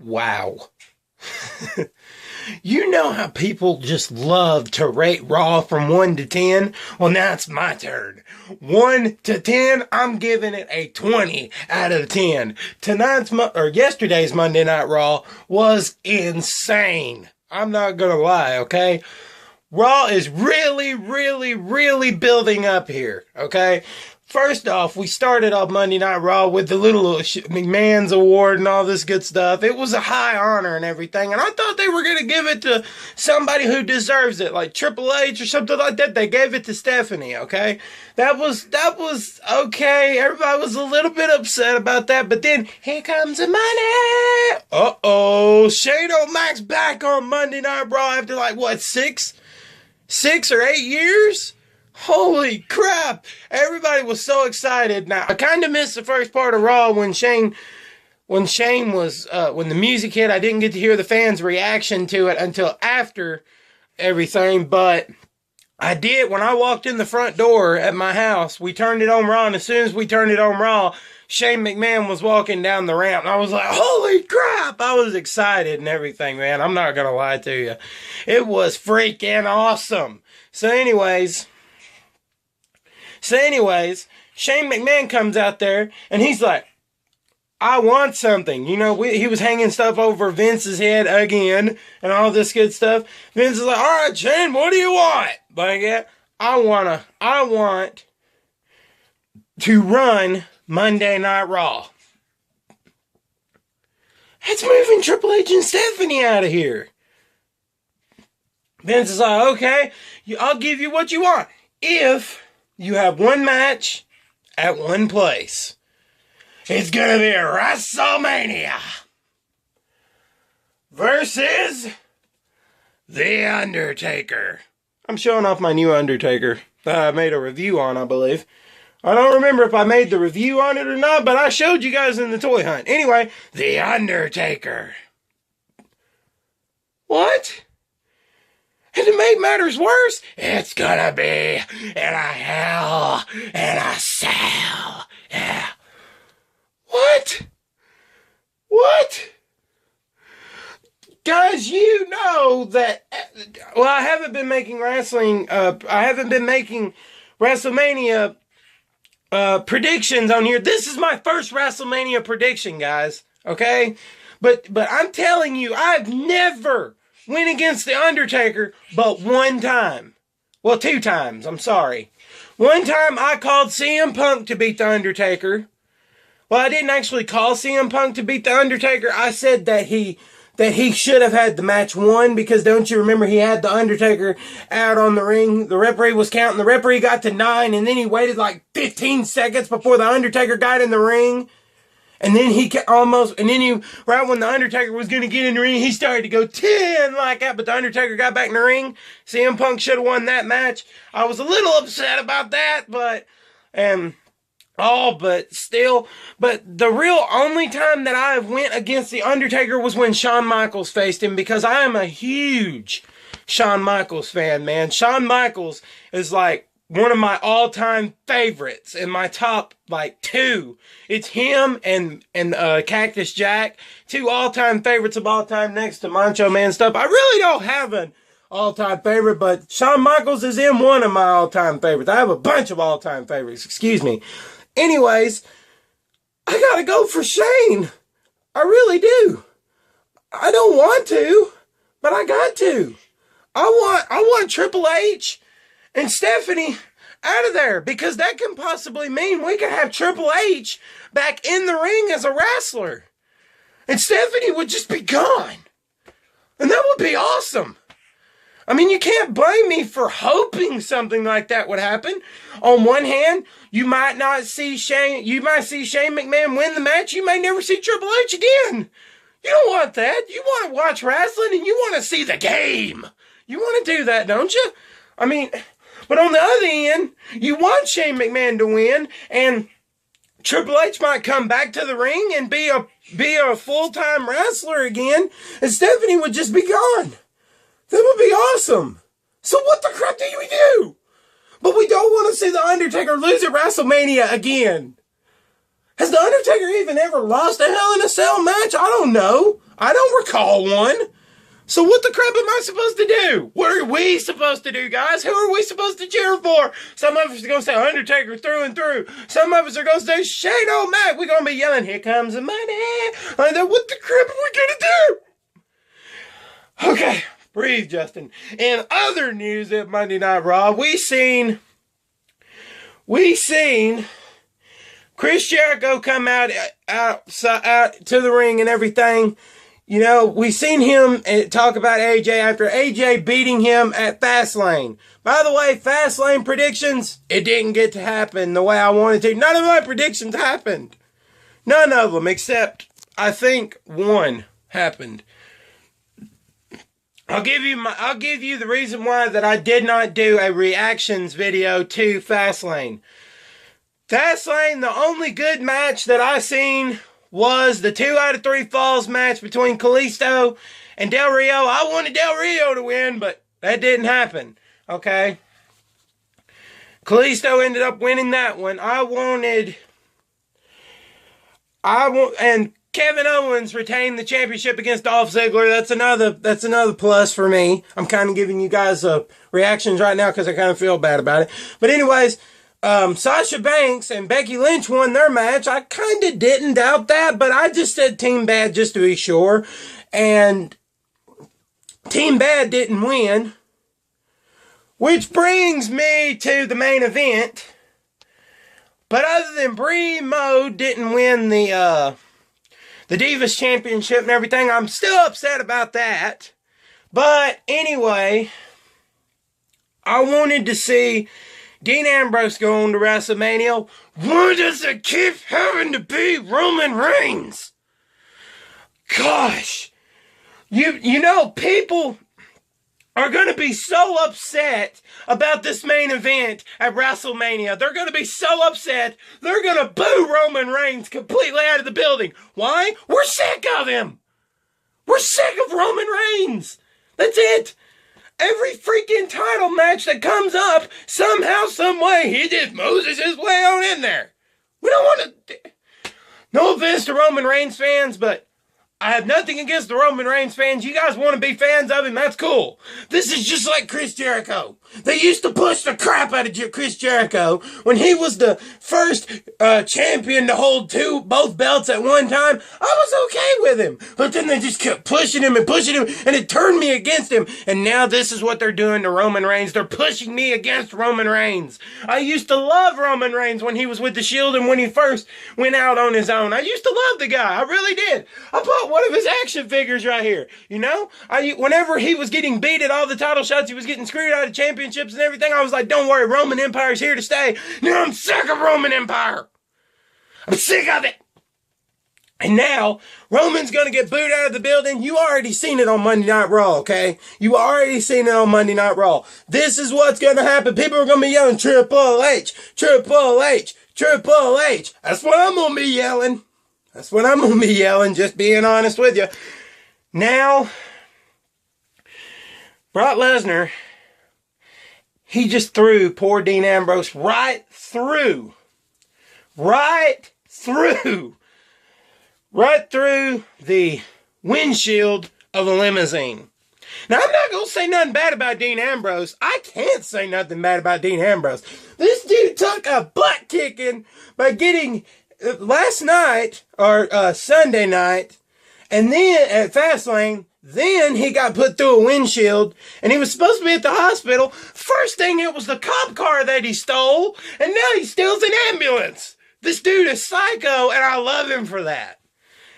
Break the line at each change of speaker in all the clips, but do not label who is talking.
Wow. You know how people just love to rate Raw from 1 to 10? Well, now it's my turn. 1 to 10, I'm giving it a 20 out of 10. Yesterday's Monday Night Raw was insane. I'm not gonna lie, okay? Raw is really, really, really building up here, okay? First off, we started off Monday Night Raw with the little McMahon's Award and all this good stuff. It was a high honor and everything, and I thought they were going to give it to somebody who deserves it, like Triple H or something like that. They gave it to Stephanie, okay? That was okay. Everybody was a little bit upset about that, but then, here comes the money! Uh-oh, Shane O'Mac's back on Monday Night Raw after like, what, 6 or 8 years? Holy crap! Everybody was so excited. Now, I kind of missed the first part of Raw when Shane was, when the music hit. I didn't get to hear the fans' reaction to it until after everything, but I did. When I walked in the front door at my house, we turned it on Raw, and as soon as we turned it on Raw, Shane McMahon was walking down the ramp, and I was like, holy crap! I was excited and everything, man. I'm not gonna lie to you. It was freaking awesome. So anyways, Shane McMahon comes out there, and he's like, I want something. You know, he was hanging stuff over Vince's head again, and all this good stuff. Vince is like, all right, Shane, what do you want? Like, yeah, I want to run Monday Night Raw. That's moving Triple H and Stephanie out of here. Vince is like, okay, I'll give you what you want. If you have one match at one place. It's gonna be WrestleMania versus The Undertaker. I'm showing off my new Undertaker that I made a review on, I believe. I don't remember if I made the review on it or not, but I showed you guys in the toy hunt. Anyway, The Undertaker. What? And to make matters worse, it's gonna be in a hell in a cell. Yeah. What? Guys, you know that, well, I haven't been making WrestleMania predictions on here. This is my first WrestleMania prediction, guys. Okay? But I'm telling you, I've never went against The Undertaker but one time. Well, 2 times. I'm sorry. One time I called CM Punk to beat The Undertaker. Well, I didn't actually call CM Punk to beat The Undertaker. I said that he should have had the match won, because don't you remember he had The Undertaker out on the ring? The referee was counting. The referee got to 9, and then he waited like 15 seconds before The Undertaker got in the ring. And then right when The Undertaker was going to get in the ring, he started to go 10 like that, but The Undertaker got back in the ring. CM Punk should have won that match. I was a little upset about that, but the real only time that I went against The Undertaker was when Shawn Michaels faced him, because I am a huge Shawn Michaels fan, man. Shawn Michaels is like one of my all-time favorites in my top, 2. It's him and Cactus Jack, 2 all-time favorites of all time next to Macho Man stuff. I really don't have an all-time favorite, but Shawn Michaels is in one of my all-time favorites. I have a bunch of all-time favorites, excuse me. Anyways, I gotta go for Shane. I really do. I don't want to, but I got to. I want Triple H and Stephanie out of there, because that can possibly mean we could have Triple H back in the ring as a wrestler. And Stephanie would just be gone. And that would be awesome. I mean, you can't blame me for hoping something like that would happen. On one hand, you might see Shane McMahon win the match. You may never see Triple H again. You don't want that. You want to watch wrestling and you want to see the game. You want to do that, don't you? I mean, but on the other end, you want Shane McMahon to win, and Triple H might come back to the ring and be a full-time wrestler again, and Stephanie would just be gone. That would be awesome. So what the crap do we do? But we don't want to see The Undertaker lose at WrestleMania again. Has The Undertaker even ever lost a Hell in a Cell match? I don't know. I don't recall one. So what the crap am I supposed to do? What are we supposed to do, guys? Who are we supposed to cheer for? Some of us are going to say Undertaker through and through. Some of us are going to say Shane O'Mac. We're going to be yelling, here comes the money. Like, what the crap are we going to do? Okay, breathe, Justin. In other news at Monday Night Raw, we seen Chris Jericho come out to the ring and everything. You know, we seen him talk about AJ after AJ beating him at Fastlane. By the way, Fastlane predictions, it didn't get to happen the way I wanted to. None of my predictions happened. None of them, except I think one happened. I'll give you the reason why that I did not do a reactions video to Fastlane. Fastlane, the only good match that I seen was the 2 out of 3 falls match between Kalisto and Del Rio. I wanted Del Rio to win, but that didn't happen. Okay? Kalisto ended up winning that one. And Kevin Owens retained the championship against Dolph Ziggler. That's another plus for me. I'm kind of giving you guys reactions right now because I kind of feel bad about it. But anyways, Sasha Banks and Becky Lynch won their match. I kind of didn't doubt that, but I just said Team Bad just to be sure. And Team Bad didn't win. Which brings me to the main event. But other than Brie Mo didn't win the Divas Championship and everything, I'm still upset about that. But anyway, I wanted to see Dean Ambrose going to WrestleMania. Why does it keep having to be Roman Reigns? Gosh. You know, people are going to be so upset about this main event at WrestleMania. They're going to be so upset, they're going to boo Roman Reigns completely out of the building. Why? We're sick of him. We're sick of Roman Reigns. That's it. Every freaking title match that comes up, somehow, some way, he just Moses his way on in there. We don't want to... No offense to Roman Reigns fans, but I have nothing against the Roman Reigns fans. You guys want to be fans of him, that's cool. This is just like Chris Jericho. They used to push the crap out of Chris Jericho when he was the first champion to hold both belts at one time. I was okay with him. But then they just kept pushing him, and it turned me against him. And now this is what they're doing to Roman Reigns. They're pushing me against Roman Reigns. I used to love Roman Reigns when he was with the Shield and when he first went out on his own. I used to love the guy. I really did. I bought one of his action figures right here. You know? Whenever he was getting beat at all the title shots, he was getting screwed out of championships and everything, I was like, don't worry, Roman Empire's here to stay. Now I'm sick of Roman Empire. I'm sick of it. And now, Roman's going to get booed out of the building. You already seen it on Monday Night Raw, okay? You already seen it on Monday Night Raw. This is what's going to happen. People are going to be yelling, Triple H, Triple H, Triple H. That's what I'm going to be yelling. That's what I'm going to be yelling, just being honest with you. Now, Brock Lesnar, he just threw poor Dean Ambrose right through the windshield of a limousine. Now, I'm not going to say nothing bad about Dean Ambrose. I can't say nothing bad about Dean Ambrose. This dude took a butt kicking by getting last night, or Sunday night, and then at Fastlane, then he got put through a windshield, and he was supposed to be at the hospital. First thing, it was the cop car that he stole, and now he steals an ambulance. This dude is psycho, and I love him for that.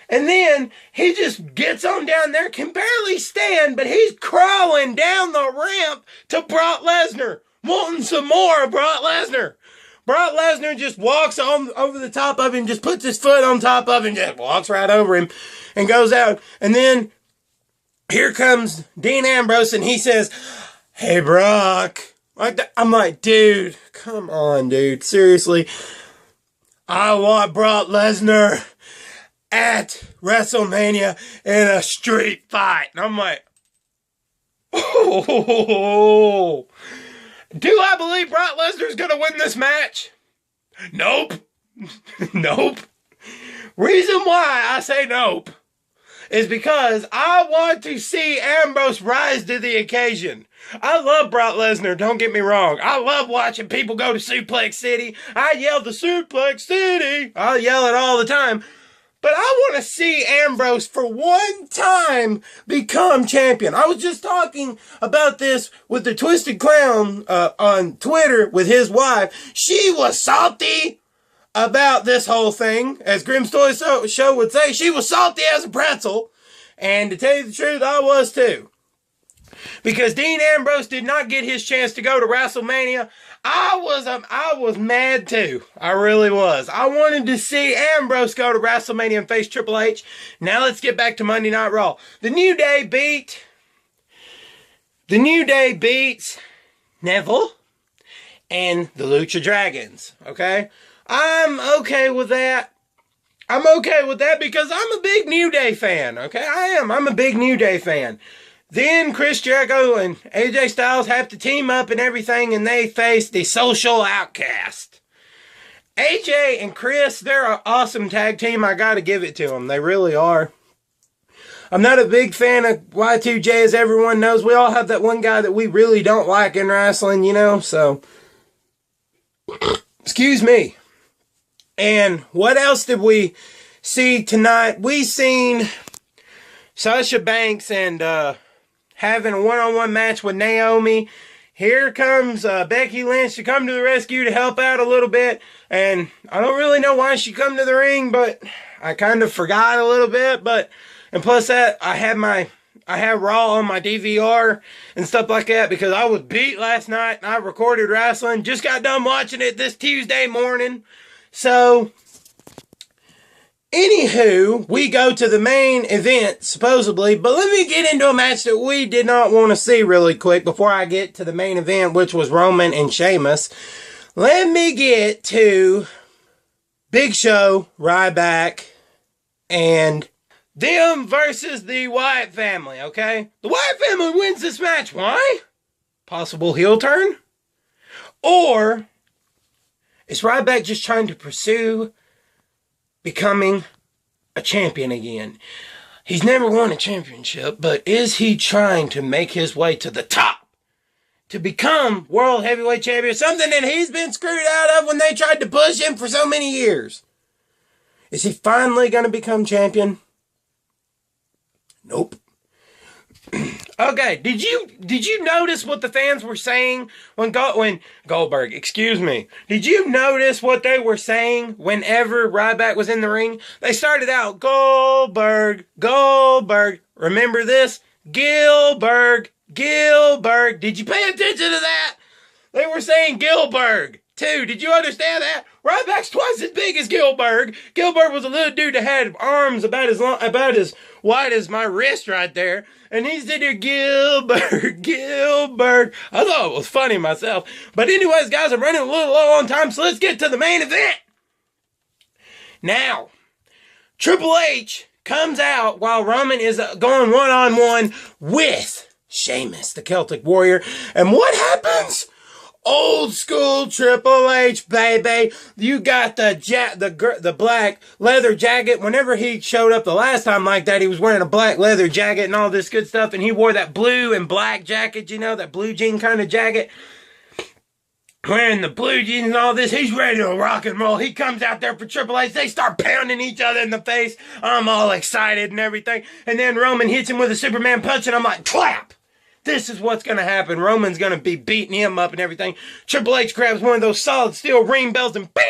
And then he just gets on down there, can barely stand, but he's crawling down the ramp to Brock Lesnar, wanting some more of Brock Lesnar. Brock Lesnar just walks on over the top of him, just puts his foot on top of him, just walks right over him, and goes out. And then here comes Dean Ambrose, and he says, "Hey, Brock." I'm like, dude, come on, dude. Seriously. I want Brock Lesnar at WrestleMania in a street fight. And I'm like, Oh, do I believe Brock Lesnar's going to win this match? Nope. Nope. Reason why I say nope is because I want to see Ambrose rise to the occasion. I love Brock Lesnar, don't get me wrong. I love watching people go to Suplex City. I yell the Suplex City. I yell it all the time. But I want to see Ambrose for one time become champion. I was just talking about this with the Twisted Clown on Twitter with his wife. She was salty about this whole thing. As Grimm's Toy Show would say, she was salty as a pretzel. And to tell you the truth, I was too. Because Dean Ambrose did not get his chance to go to WrestleMania. I was mad too. I really was. I wanted to see Ambrose go to WrestleMania and face Triple H. Now let's get back to Monday Night Raw. The New Day beats Neville and the Lucha Dragons. Okay? I'm okay with that. I'm okay with that because I'm a big New Day fan. Okay? I am. I'm a big New Day fan. Then Chris Jericho and AJ Styles have to team up and everything, and they face the Social Outcast. AJ and Chris, they're an awesome tag team. I gotta give it to them. They really are. I'm not a big fan of Y2J, as everyone knows. We all have that one guy that we really don't like in wrestling, you know, so. Excuse me. And what else did we see tonight? We seen Sasha Banks and, having a one-on-one match with Naomi. Here comes Becky Lynch to come to the rescue to help out a little bit. And I don't really know why she come to the ring, but I kind of forgot a little bit. And plus that, I have Raw on my DVR and stuff like that because I was beat last night and I recorded wrestling. Just got done watching it this Tuesday morning. So, anywho, we go to the main event, supposedly, but let me get into a match that we did not want to see really quick before I get to the main event, which was Roman and Sheamus. Let me get to Big Show, Ryback, and them versus the Wyatt family, okay? The Wyatt family wins this match. Why? Possible heel turn? Or is Ryback just trying to pursue becoming a champion again? He's never won a championship, but is he trying to make his way to the top? To become World Heavyweight Champion? Something that he's been screwed out of when they tried to push him for so many years. Is he finally going to become champion? Nope. Okay, did you notice what the fans were saying when Goldberg, excuse me. Did you notice what they were saying whenever Ryback was in the ring? They started out, Goldberg, Goldberg. Remember this? Gilberg, Gilberg. Did you pay attention to that? They were saying Gilberg, too. Did you understand that? Ryback's twice as big as Gilberg. Gilberg was a little dude that had arms about as wide as my wrist right there. And he's in there, Gilberg, Gilberg. I thought it was funny myself. But anyways, guys, I'm running a little low on time, so let's get to the main event. Now, Triple H comes out while Roman is going one-on-one with Sheamus, the Celtic Warrior. And what happens? Old school Triple H, baby. You got the black leather jacket. Whenever he showed up the last time like that, he was wearing a black leather jacket and all this good stuff. And he wore that blue and black jacket, you know, that blue jean kind of jacket. Wearing the blue jeans and all this. He's ready to rock and roll. He comes out there for Triple H. They start pounding each other in the face. I'm all excited and everything. And then Roman hits him with a Superman punch and I'm like, clap. This is what's going to happen. Roman's going to be beating him up and everything. Triple H grabs one of those solid steel ring bells and bing!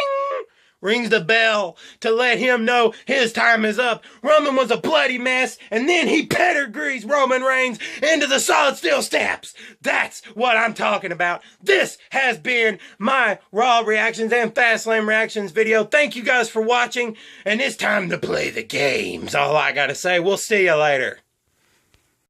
Rings the bell to let him know his time is up. Roman was a bloody mess, and then he pedigrees Roman Reigns into the solid steel steps. That's what I'm talking about. This has been my Raw reactions and Fastlane reactions video. Thank you guys for watching, and it's time to play the games. All I got to say. We'll see you later.